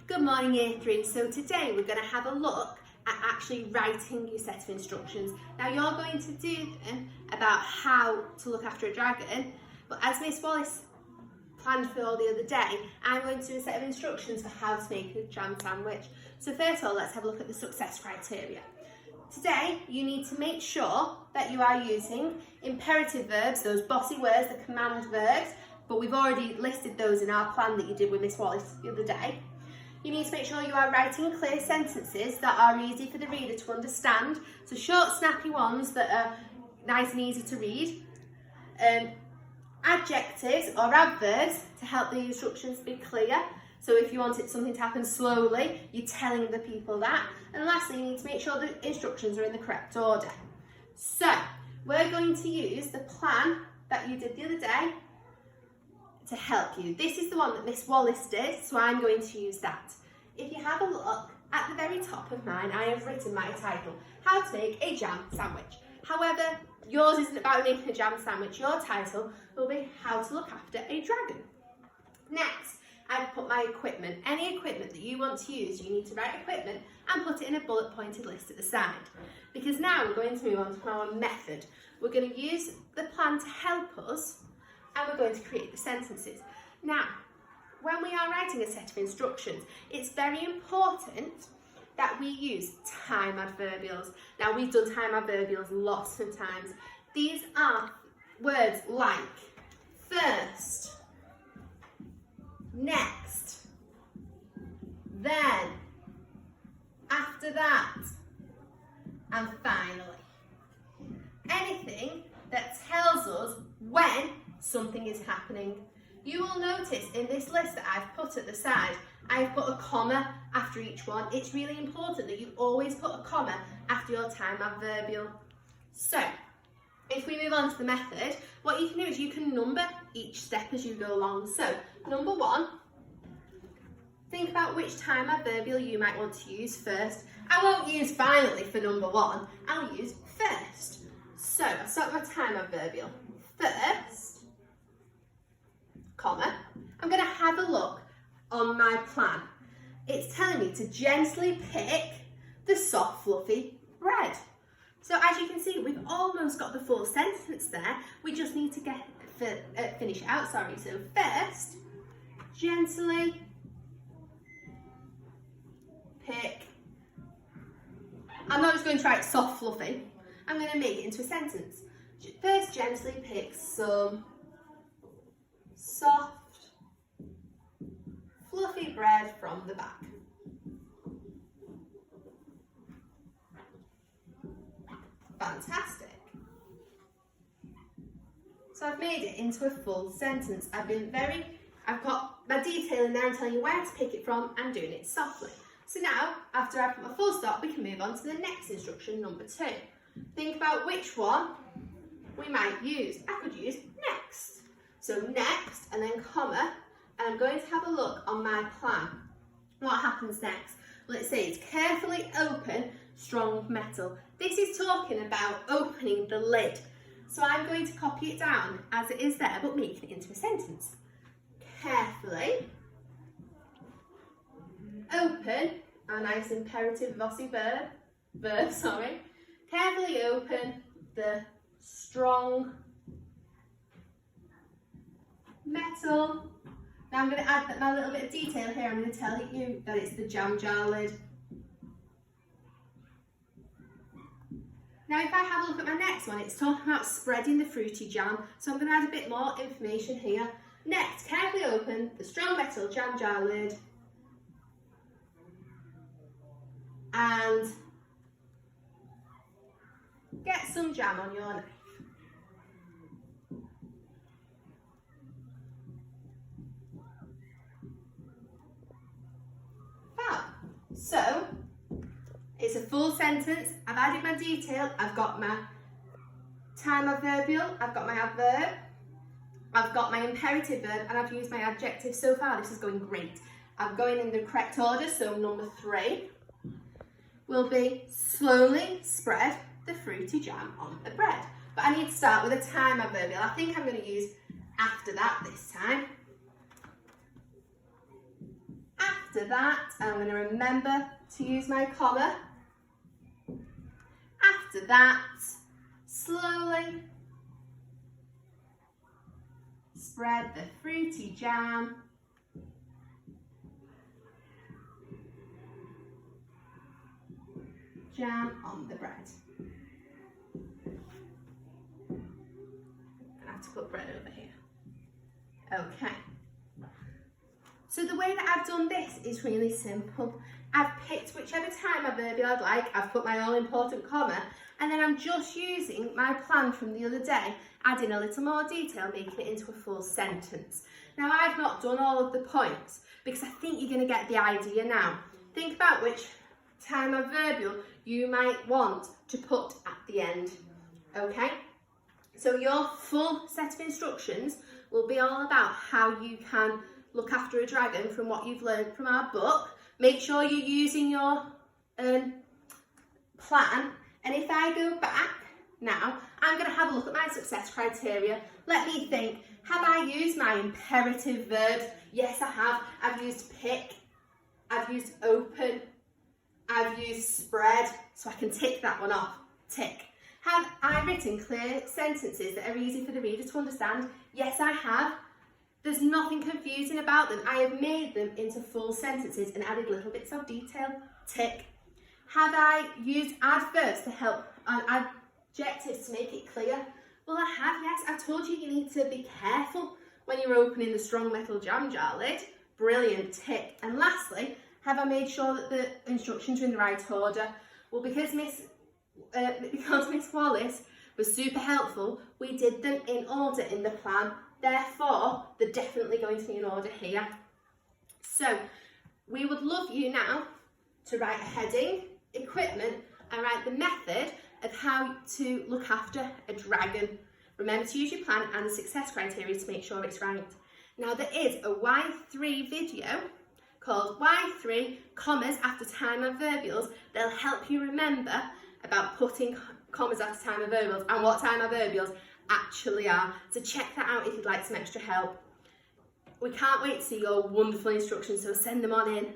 Good morning, Year 3. So today we're going to have a look at actually writing your set of instructions. Now you're going to do them about how to look after a dragon, but as Miss Wallace planned for the other day, I'm going to do a set of instructions for how to make a jam sandwich. So first of all, let's have a look at the success criteria. Today, you need to make sure that you are using imperative verbs, those bossy words, the command verbs, but we've already listed those in our plan that you did with Miss Wallace the other day. You need to make sure you are writing clear sentences that are easy for the reader to understand, so short, snappy ones that are nice and easy to read. Adjectives or adverbs to help the instructions be clear. So if you want something to happen slowly, you're telling the people that. And lastly, you need to make sure the instructions are in the correct order. So we're going to use the plan that you did the other day to help you. This is the one that Miss Wallace did, so I'm going to use that. If you have a look at the very top of mine, I have written my title, How to Make a Jam Sandwich. However, yours isn't about making a jam sandwich. Your title will be How to Look After a Dragon. Next, I've put my equipment. Any equipment that you want to use, you need to write equipment and put it in a bullet pointed list at the side. Because now we're going to move on to our method. We're going to use the plan to help us, and we're going to create the sentences. Now, when we are writing a set of instructions, it's very important that we use time adverbials. Now, we've done time adverbials lots of times. These are words like first, next, then, after that, and finally. Anything that tells us when something is happening. You will notice in this list that I've put at the side, I've put a comma after each one. It's really important that you always put a comma after your time adverbial. So, if we move on to the method, what you can do is you can number each step as you go along. So, number 1, think about which time adverbial you might want to use first. I won't use finally for number 1, I'll use first. So, I'll start with my time adverbial. First, comma, I'm going to have a look on my plan. It's telling me to gently pick the soft, fluffy bread. So as you can see, we've almost got the full sentence there. We just need to finish it out, sorry. So first, gently pick. I'm not just going to write soft, fluffy. I'm going to make it into a sentence. First, gently pick some soft, fluffy bread from the back. Fantastic. So I've made it into a full sentence. I've got my detail in there and telling you where to pick it from and doing it softly. So now, after I've put my full stop, we can move on to the next instruction, number 2. Think about which one we might use. I could use next. So next, and then comma, and I'm going to have a look on my plan. What happens next? Well, it says carefully open strong metal. This is talking about opening the lid. So I'm going to copy it down as it is there, but making it into a sentence. Carefully open, a nice imperative bossy verb, carefully open the strong metal. Now I'm going to add my little bit of detail here. I'm going to tell you that it's the jam jar lid. Now if I have a look at my next one, it's talking about spreading the fruity jam. So I'm going to add a bit more information here. Next, carefully open the strong metal jam jar lid and get some jam on your knife. So, it's a full sentence. I've added my detail. I've got my time adverbial. I've got my adverb. I've got my imperative verb, and I've used my adjective. So far, this is going great. I'm going in the correct order. So, number 3 will be slowly spread the fruity jam on the bread. But I need to start with a time adverbial. I think I'm going to use after that this time. After After that, I'm going to remember to use my comma. After that, slowly spread the fruity jam on the bread. I have to put bread over here. Okay. So the way that I've done this is really simple. I've picked whichever time adverbial I'd like, I've put my all important comma, and then I'm just using my plan from the other day, adding a little more detail, making it into a full sentence. Now I've not done all of the points because I think you're going to get the idea now. Think about which time adverbial you might want to put at the end, okay? So your full set of instructions will be all about how you can look after a dragon from what you've learned from our book. Make sure you're using your plan. And if I go back now, I'm going to have a look at my success criteria. Let me think, have I used my imperative verbs? Yes, I have. I've used pick, I've used open, I've used spread, so I can tick that one off. Tick. Have I written clear sentences that are easy for the reader to understand? Yes, I have. There's nothing confusing about them. I have made them into full sentences and added little bits of detail. Tick. Have I used adverbs to help on adjectives to make it clear? Well, I have, yes. I told you need to be careful when you're opening the strong metal jam jar lid. Brilliant. Tick. And lastly, have I made sure that the instructions are in the right order? Well, because Miss Wallace was super helpful, we did them in order in the plan. Therefore, they're definitely going to be in order here. So, we would love you now to write a heading, equipment, and write the method of how to look after a dragon. Remember to use your plan and the success criteria to make sure it's right. Now, there is a Y3 video called Y3 commas after time adverbials. They'll help you remember about putting commas after time adverbials and what time adverbials actually are. So check that out if you'd like some extra help. We can't wait to see your wonderful instructions, so send them on in.